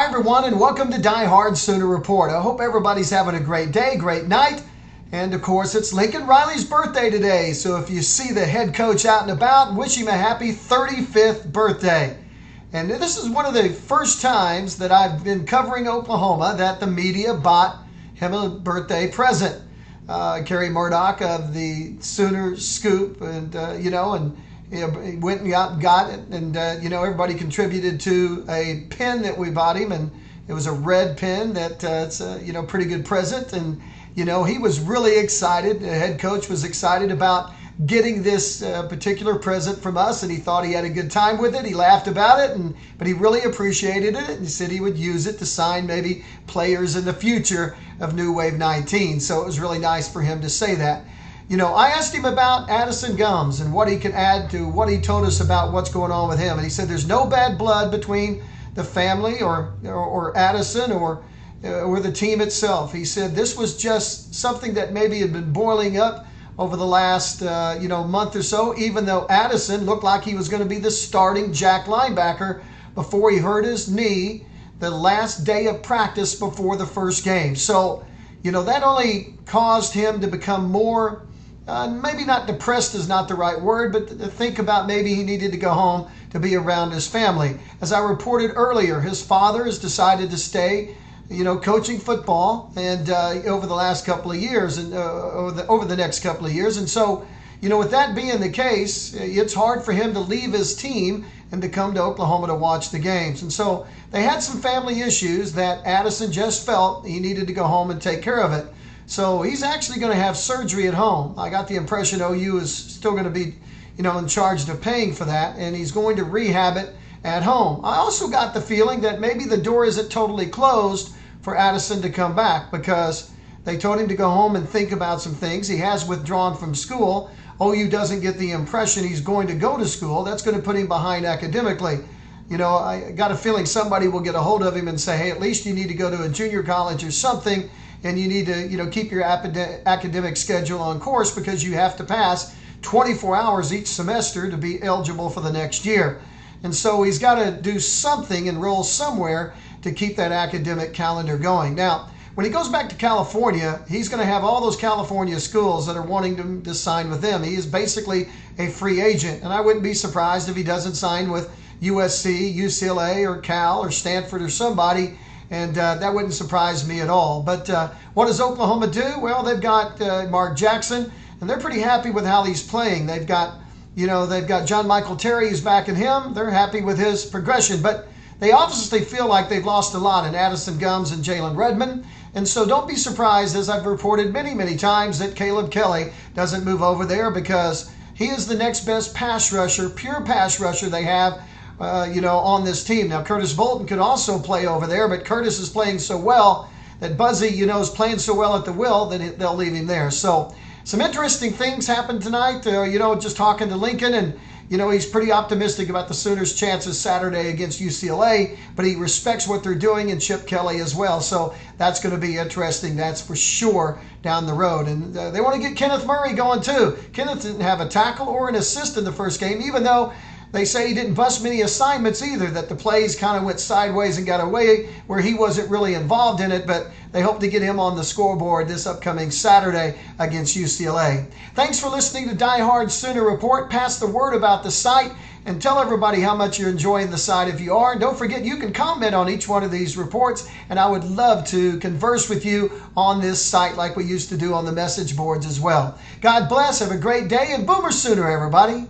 Hi everyone, and welcome to Die Hard Sooner Report. I hope everybody's having a great day, great night. And of course, it's Lincoln Riley's birthday today. So if you see the head coach out and about, wish him a happy 35th birthday. And this is one of the first times that I've been covering Oklahoma that the media bought him a birthday present. Kerry Murdoch of the Sooner Scoop, and he went and got it, and everybody contributed to a pen that we bought him, and it was a red pen that it's a pretty good present, and he was really excited. The head coach was excited about getting this particular present from us, and he thought he had a good time with it. He laughed about it, but he really appreciated it, and he said he would use it to sign maybe players in the future of New Wave 19. So it was really nice for him to say that. I asked him about Addison Gumbs and what he could add to what he told us about what's going on with him. And he said there's no bad blood between the family or Addison or the team itself. He said this was just something that maybe had been boiling up over the last month or so, even though Addison looked like he was going to be the starting Jack linebacker before he hurt his knee the last day of practice before the first game. So, that only caused him to become more maybe not depressed is not the right word, but to think about maybe he needed to go home to be around his family. As I reported earlier, his father has decided to stay, coaching football and over the last couple of years and over the next couple of years. And so, with that being the case, it's hard for him to leave his team and to come to Oklahoma to watch the games. And so they had some family issues that Addison just felt he needed to go home and take care of it. So he's actually going to have surgery at home. I got the impression OU is still going to be, in charge of paying for that, and he's going to rehab it at home. I also got the feeling that maybe the door isn't totally closed for Addison to come back because they told him to go home and think about some things. He has withdrawn from school. OU doesn't get the impression he's going to go to school. That's going to put him behind academically. I got a feeling somebody will get a hold of him and say, hey, at least you need to go to a junior college or something, and you need to, keep your academic schedule on course because you have to pass 24 hours each semester to be eligible for the next year. And so he's got to do something, enroll somewhere to keep that academic calendar going. Now, when he goes back to California, he's going to have all those California schools that are wanting to sign with them. He is basically a free agent, and I wouldn't be surprised if he doesn't sign with USC, UCLA, or Cal, or Stanford, or somebody, and that wouldn't surprise me at all. But what does Oklahoma do? Well, they've got Mark Jackson, and they're pretty happy with how he's playing. They've got John Michael Terry who's backing him. They're happy with his progression, but they obviously feel like they've lost a lot in Addison Gumbs and Jalen Redmond. And so don't be surprised, as I've reported many, many times, that Caleb Kelly doesn't move over there because he is the next best pass rusher, pure pass rusher they have, on this team. Now, Curtis Bolton could also play over there, but Curtis is playing so well that Buzzy, is playing so well at the will that they'll leave him there. So some interesting things happened tonight, just talking to Lincoln, and he's pretty optimistic about the Sooners' chances Saturday against UCLA, but he respects what they're doing and Chip Kelly as well. So that's going to be interesting, that's for sure, down the road. And they want to get Kenneth Murray going too. Kenneth didn't have a tackle or an assist in the first game, even though they say he didn't bust many assignments either, that the plays kind of went sideways and got away where he wasn't really involved in it, but they hope to get him on the scoreboard this upcoming Saturday against UCLA. Thanks for listening to Die Hard Sooner Report. Pass the word about the site and tell everybody how much you're enjoying the site if you are. And don't forget, you can comment on each one of these reports, and I would love to converse with you on this site like we used to do on the message boards as well. God bless. Have a great day, and Boomer Sooner, everybody.